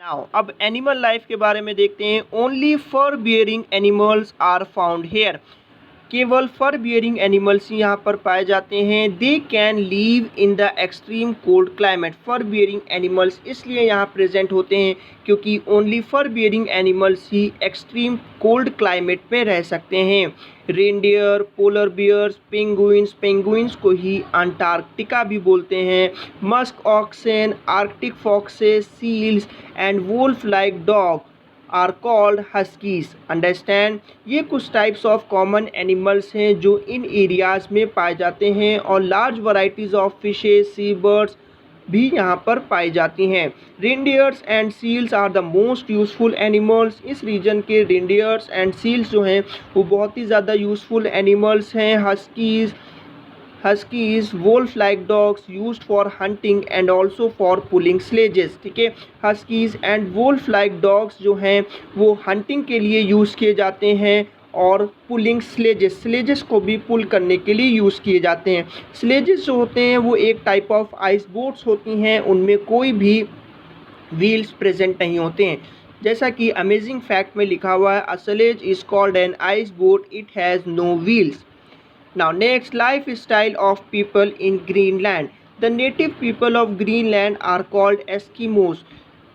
Now अब animal life के बारे में देखते हैं। Only fur bearing animals are found here. केवल फर बियरिंग एनिमल्स ही यहाँ पर पाए जाते हैं। They can live in the extreme cold climate. Fur bearing animals इसलिए यहाँ प्रेजेंट होते हैं क्योंकि ओनली फर बियरिंग एनिमल्स ही एक्सट्रीम कोल्ड क्लाइमेट में रह सकते हैं। Reindeer, polar bears, penguins, penguins को ही अंटार्कटिका भी बोलते हैं। Musk oxen, arctic foxes, seals and wolf like dog are called huskies. Understand, ये कुछ टाइप्स ऑफ कॉमन एनिमल्स हैं जो इन एरियाज़ में पाए जाते हैं और large varieties of fishes, sea birds भी यहाँ पर पाई जाती हैं। Reindeers and seals are the most useful animals. इस रीजन के रेनडियर्स एंड सील्स जो हैं वो बहुत ही ज़्यादा यूज़फुल एनिमल्स हैं। Huskies, wolf-like dogs used for hunting and also for pulling sledges। ठीक है, Huskies and wolf-like dogs जो हैं वो hunting के लिए यूज़ किए जाते हैं और पुलिंग स्लेजेस को भी पुल करने के लिए यूज़ किए जाते हैं। स्लेजेस जो होते हैं वो एक टाइप ऑफ आइस बोट्स होती हैं, उनमें कोई भी व्हील्स प्रेजेंट नहीं होते हैं। जैसा कि अमेजिंग फैक्ट में लिखा हुआ है, a sledge is called an ice boat, it has no wheels. Now next, lifestyle of people in Greenland. The native people of Greenland are called Eskimos.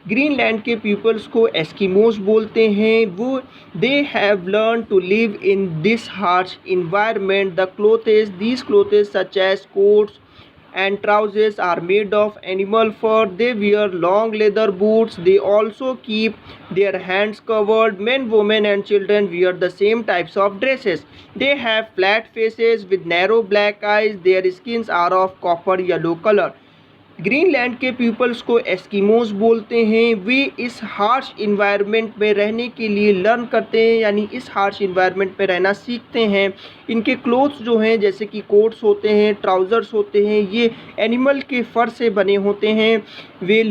Greenland के पीपल्स को एस्किमोस बोलते हैं। वो they have learn to live in this harsh environment. The clothes these clothes such as coats and trousers are made of animal fur. They wear long leather boots. They also keep their hands covered. Men, women and children wear the same types of dresses. They have flat faces with narrow black eyes. Their skins are of copper yellow color. Greenland के peoples को Eskimos बोलते हैं। वे इस harsh environment में रहने के लिए learn करते हैं, यानी इस हार्श इन्वायरमेंट में रहना सीखते हैं। इनके क्लोथ्स जो हैं जैसे कि कोट्स होते हैं, ट्राउज़र्स होते हैं, ये एनिमल के फर से बने होते हैं। वे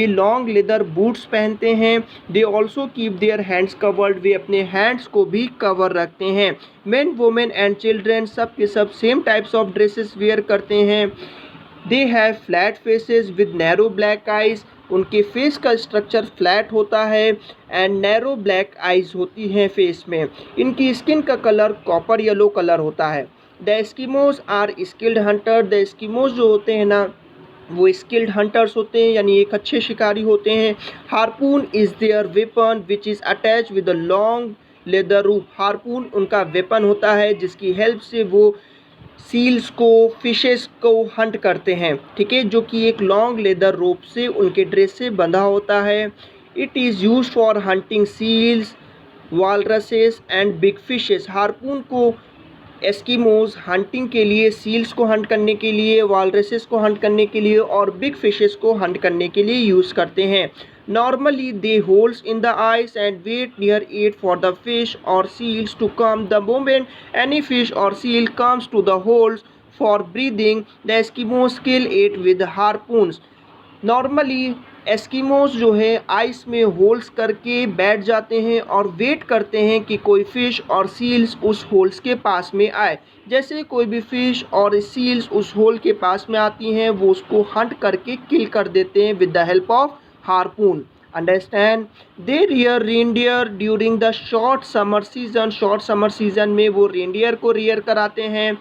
लॉन्ग लेदर बूट्स पहनते हैं। They also keep their hands covered. वे अपने हैंड्स को भी कवर रखते हैं। मेन, वुमेन एंड चिल्ड्रेन सब के सब same types of dresses wear करते हैं। They have flat faces with narrow black eyes. उनके फेस का स्ट्रक्चर फ्लैट होता है एंड नैरो ब्लैक आइज़ होती हैं फेस में। इनकी स्किन का कलर कॉपर येलो कलर होता है। The Eskimos are skilled hunter. The Eskimos जो होते हैं ना वो स्किल्ड हंटर्स होते हैं, यानी एक अच्छे शिकारी होते हैं। Harpoon is their weapon which is attach with a long leather rope. Harpoon उनका वेपन होता है जिसकी हेल्प से वो सील्स को, फिशेस को हंट करते हैं। ठीक है, जो कि एक लॉन्ग लेदर रोप से उनके ड्रेस से बंधा होता है। It is use for hunting seals, walruses and big fishes. Harpoon को एस्किमोज हंटिंग के लिए, सील्स को हंट करने के लिए, वालरसेस को हंट करने के लिए और बिग फिशेस को हंट करने के लिए यूज़ करते हैं। Normally they holes in the ice and wait near it for the fish और seals to come. The moment any fish और seal comes to the holes for breathing, the Eskimos kill it with harpoons. Normally Eskimos जो है ice में holes करके बैठ जाते हैं और वेट करते हैं कि कोई फ़िश और सील्स उस होल्स के पास में आए। जैसे कोई भी फ़िश और सील्स उस होल के पास में आती हैं, वो उसको हंट करके किल कर देते हैं with the help of harpoon. Understand, they rear reindeer during the short summer season. Short summer season में वो रेनडियर को रियर कराते हैं।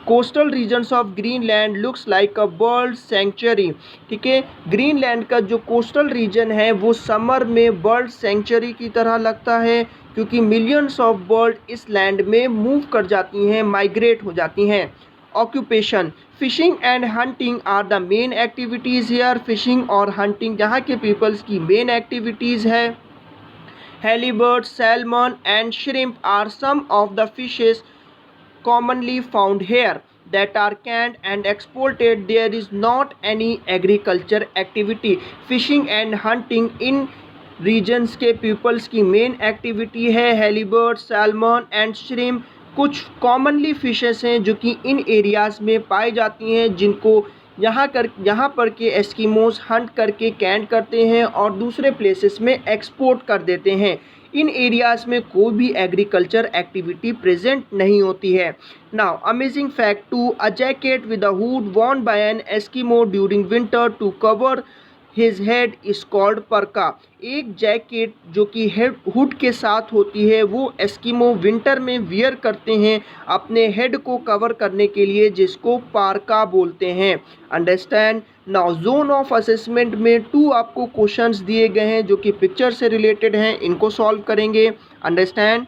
Coastal regions of Greenland looks like a bird sanctuary. ठीक है, ग्रीनलैंड का जो कोस्टल रीजन है वो समर में बर्ड सेंचुरी की तरह लगता है क्योंकि मिलियंस ऑफ बर्ड इस लैंड में मूव कर जाती हैं, माइग्रेट हो जाती हैं। Occupation, fishing and hunting are the main activities here. Fishing और हंटिंग यहाँ के पीपल्स की मेन एक्टिविटीज़ है। Halibut, salmon and shrimp are some of the fishes commonly found here that are canned and exported. There is not any agriculture activity. Fishing and hunting in regions के peoples की main activity है। Halibut, salmon and shrimp कुछ commonly fishes हैं जो कि इन areas में पाई जाती हैं, जिनको यहाँ पर के एस्किमोस हंट करके कैंड करते हैं और दूसरे प्लेसेस में एक्सपोर्ट कर देते हैं। इन एरियाज़ में कोई भी एग्रीकल्चर एक्टिविटी प्रेजेंट नहीं होती है। Now amazing fact two, a jacket with a hood worn by an Eskimo during winter to cover his head is called parka. एक जैकेट जो कि हेड हुड के साथ होती है वो एस्किमो विंटर में वियर करते हैं अपने हेड को कवर करने के लिए, जिसको पारका बोलते हैं। Understand. Now zone of assessment में 2 आपको क्वेश्चंस दिए गए हैं जो कि पिक्चर से रिलेटेड हैं, इनको सॉल्व करेंगे। अंडरस्टैंड।